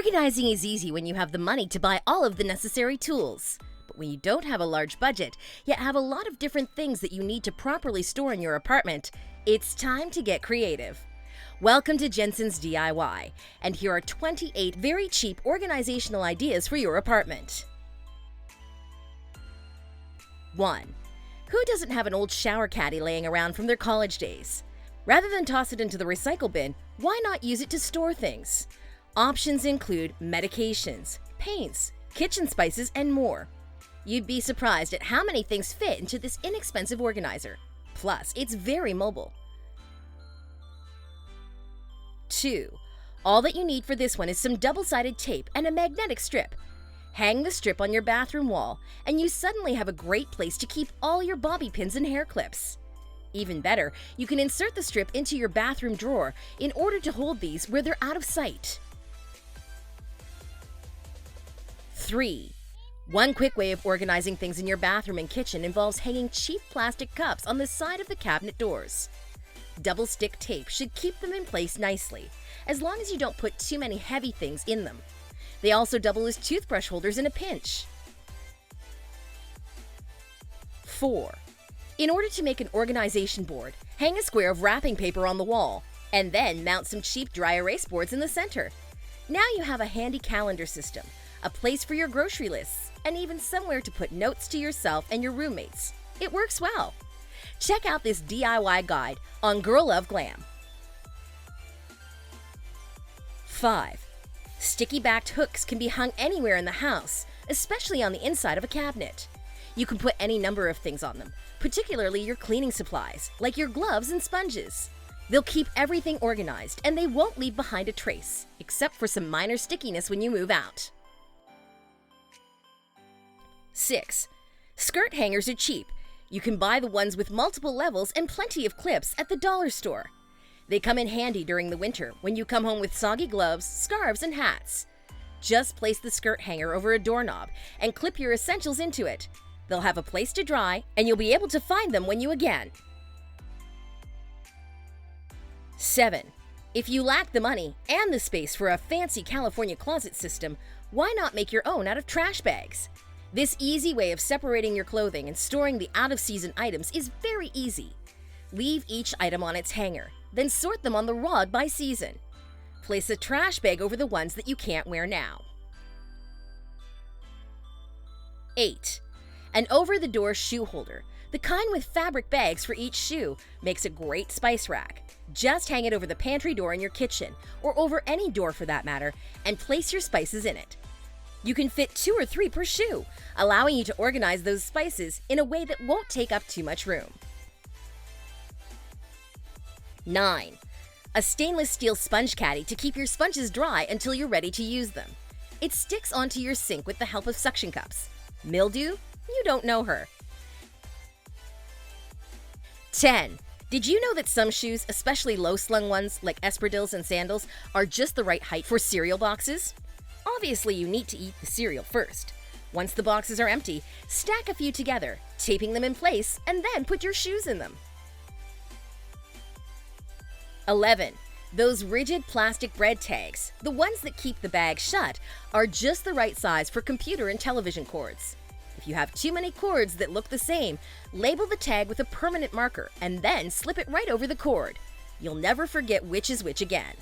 Organizing is easy when you have the money to buy all of the necessary tools. But when you don't have a large budget, yet have a lot of different things that you need to properly store in your apartment, it's time to get creative. Welcome to Jensen's DIY, and here are 28 very cheap organizational ideas for your apartment. 1. Who doesn't have an old shower caddy laying around from their college days? Rather than toss it into the recycle bin, why not use it to store things? Options include medications, paints, kitchen spices, and more. You'd be surprised at how many things fit into this inexpensive organizer. Plus, it's very mobile. 2. All that you need for this one is some double-sided tape and a magnetic strip. Hang the strip on your bathroom wall, and you suddenly have a great place to keep all your bobby pins and hair clips. Even better, you can insert the strip into your bathroom drawer in order to hold these where they're out of sight. 3. One quick way of organizing things in your bathroom and kitchen involves hanging cheap plastic cups on the side of the cabinet doors. Double stick tape should keep them in place nicely, as long as you don't put too many heavy things in them. They also double as toothbrush holders in a pinch. 4. In order to make an organization board, hang a square of wrapping paper on the wall, and then mount some cheap dry erase boards in the center. Now you have a handy calendar system, a place for your grocery lists, and even somewhere to put notes to yourself and your roommates. It works well. Check out this DIY guide on Girl Love Glam. 5. Sticky-backed hooks can be hung anywhere in the house, especially on the inside of a cabinet. You can put any number of things on them, particularly your cleaning supplies, like your gloves and sponges. They'll keep everything organized, and they won't leave behind a trace, except for some minor stickiness when you move out. 6. Skirt hangers are cheap. You can buy the ones with multiple levels and plenty of clips at the dollar store. They come in handy during the winter when you come home with soggy gloves, scarves, and hats. Just place the skirt hanger over a doorknob and clip your essentials into it. They'll have a place to dry, and you'll be able to find them when you again. 7. If you lack the money and the space for a fancy California closet system, why not make your own out of trash bags? This easy way of separating your clothing and storing the out-of-season items is very easy. Leave each item on its hanger, then sort them on the rod by season. Place a trash bag over the ones that you can't wear now. 8. An over-the-door shoe holder, the kind with fabric bags for each shoe, makes a great spice rack. Just hang it over the pantry door in your kitchen, or over any door for that matter, and place your spices in it. You can fit 2 or 3 per shoe, allowing you to organize those spices in a way that won't take up too much room. 9. A stainless steel sponge caddy to keep your sponges dry until you're ready to use them. It sticks onto your sink with the help of suction cups. Mildew? You don't know her. 10. Did you know that some shoes, especially low-slung ones like espadrilles and sandals, are just the right height for cereal boxes? Obviously, you need to eat the cereal first. Once the boxes are empty, stack a few together, taping them in place, and then put your shoes in them. 11. Those rigid plastic bread tags, the ones that keep the bag shut, are just the right size for computer and television cords. If you have too many cords that look the same, label the tag with a permanent marker and then slip it right over the cord. You'll never forget which is which again.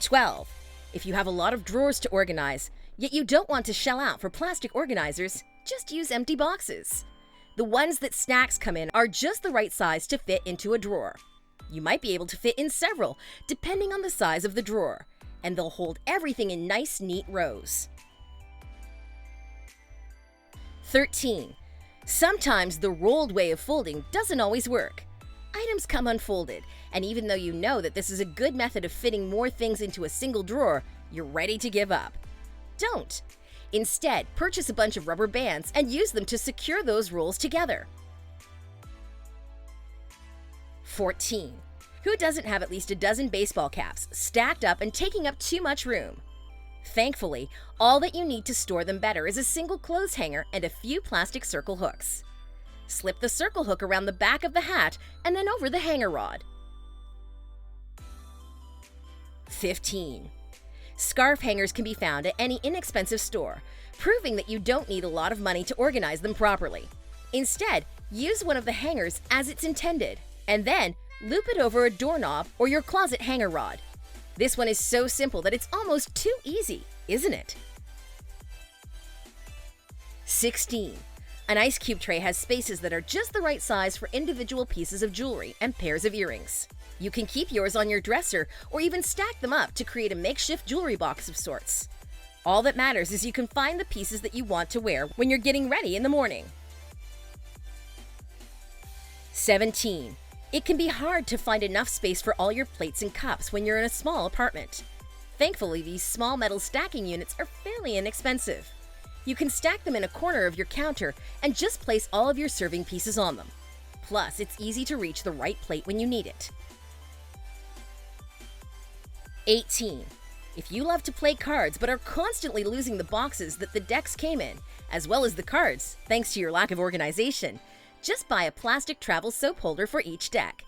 12. If you have a lot of drawers to organize, yet you don't want to shell out for plastic organizers, just use empty boxes. The ones that snacks come in are just the right size to fit into a drawer. You might be able to fit in several, depending on the size of the drawer, and they'll hold everything in nice, neat rows. 13. Sometimes the rolled way of folding doesn't always work. Items come unfolded, and even though you know that this is a good method of fitting more things into a single drawer, you're ready to give up. Don't. Instead, purchase a bunch of rubber bands and use them to secure those rolls together. 14. Who doesn't have at least a dozen baseball caps stacked up and taking up too much room? Thankfully, all that you need to store them better is a single clothes hanger and a few plastic circle hooks. Slip the circle hook around the back of the hat and then over the hanger rod. 15. Scarf hangers can be found at any inexpensive store, proving that you don't need a lot of money to organize them properly. Instead, use one of the hangers as it's intended, and then loop it over a doorknob or your closet hanger rod. This one is so simple that it's almost too easy, isn't it? 16. An ice cube tray has spaces that are just the right size for individual pieces of jewelry and pairs of earrings. You can keep yours on your dresser or even stack them up to create a makeshift jewelry box of sorts. All that matters is you can find the pieces that you want to wear when you're getting ready in the morning. 17. It can be hard to find enough space for all your plates and cups when you're in a small apartment. Thankfully, these small metal stacking units are fairly inexpensive. You can stack them in a corner of your counter and just place all of your serving pieces on them. Plus, it's easy to reach the right plate when you need it. 18. If you love to play cards but are constantly losing the boxes that the decks came in, as well as the cards, thanks to your lack of organization, just buy a plastic travel soap holder for each deck.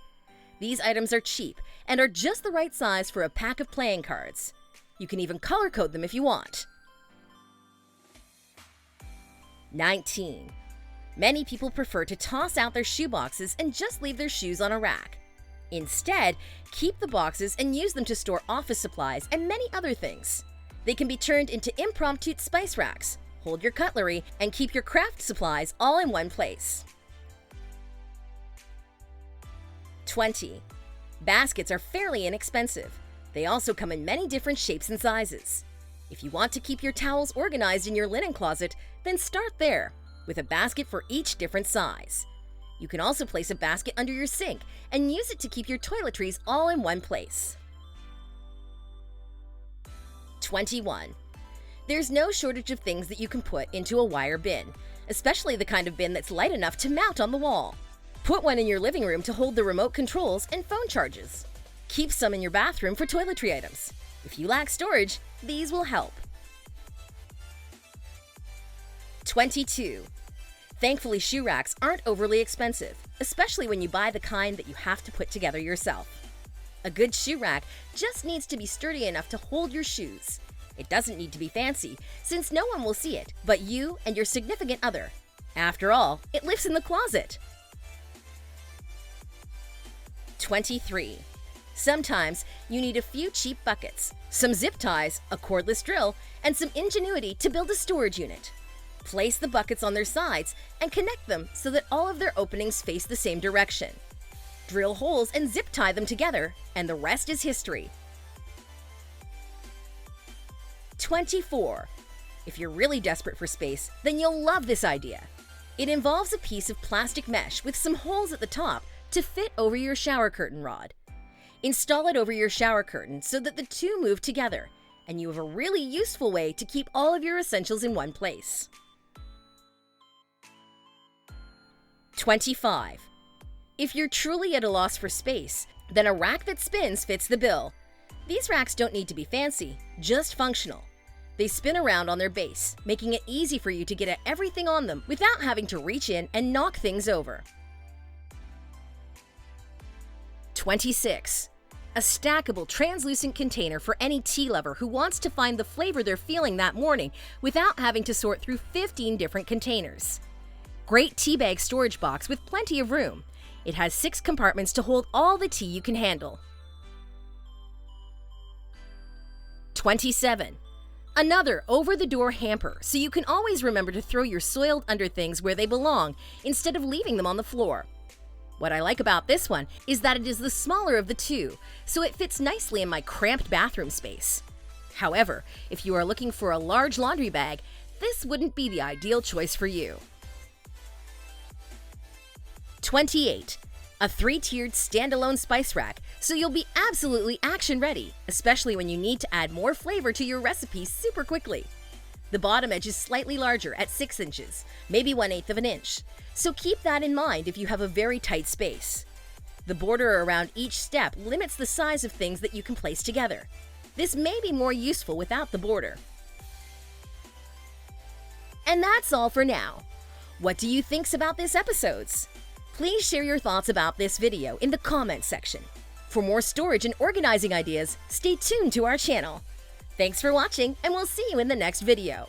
These items are cheap and are just the right size for a pack of playing cards. You can even color code them if you want. 19. Many people prefer to toss out their shoe boxes and just leave their shoes on a rack. Instead, keep the boxes and use them to store office supplies and many other things. They can be turned into impromptu spice racks, hold your cutlery, and keep your craft supplies all in one place. 20. Baskets are fairly inexpensive. They also come in many different shapes and sizes. If you want to keep your towels organized in your linen closet, then start there, with a basket for each different size. You can also place a basket under your sink and use it to keep your toiletries all in one place. 21. There's no shortage of things that you can put into a wire bin, especially the kind of bin that's light enough to mount on the wall. Put one in your living room to hold the remote controls and phone charges. Keep some in your bathroom for toiletry items. If you lack storage, these will help. 22. Thankfully, shoe racks aren't overly expensive, especially when you buy the kind that you have to put together yourself. A good shoe rack just needs to be sturdy enough to hold your shoes. It doesn't need to be fancy, since no one will see it but you and your significant other. After all, it lives in the closet. 23. Sometimes you need a few cheap buckets, some zip ties, a cordless drill, and some ingenuity to build a storage unit. Place the buckets on their sides and connect them so that all of their openings face the same direction. Drill holes and zip tie them together, and the rest is history. 24. If you're really desperate for space, then you'll love this idea. It involves a piece of plastic mesh with some holes at the top to fit over your shower curtain rod. Install it over your shower curtain so that the two move together, and you have a really useful way to keep all of your essentials in one place. 25. If you're truly at a loss for space, then a rack that spins fits the bill. These racks don't need to be fancy, just functional. They spin around on their base, making it easy for you to get at everything on them without having to reach in and knock things over. 26. A stackable, translucent container for any tea lover who wants to find the flavor they're feeling that morning without having to sort through 15 different containers. Great tea bag storage box with plenty of room. It has 6 compartments to hold all the tea you can handle. 27. Another over-the-door hamper, so you can always remember to throw your soiled underthings where they belong instead of leaving them on the floor. What I like about this one is that it is the smaller of the two, so it fits nicely in my cramped bathroom space. However, if you are looking for a large laundry bag, this wouldn't be the ideal choice for you. 28. A 3-tiered standalone spice rack, so you'll be absolutely action-ready, especially when you need to add more flavor to your recipes super quickly. The bottom edge is slightly larger at 6 inches, maybe 1/8 of an inch, so keep that in mind if you have a very tight space. The border around each step limits the size of things that you can place together. This may be more useful without the border. And that's all for now. What do you think about this episode? Please share your thoughts about this video in the comments section. For more storage and organizing ideas, stay tuned to our channel. Thanks for watching, and we'll see you in the next video.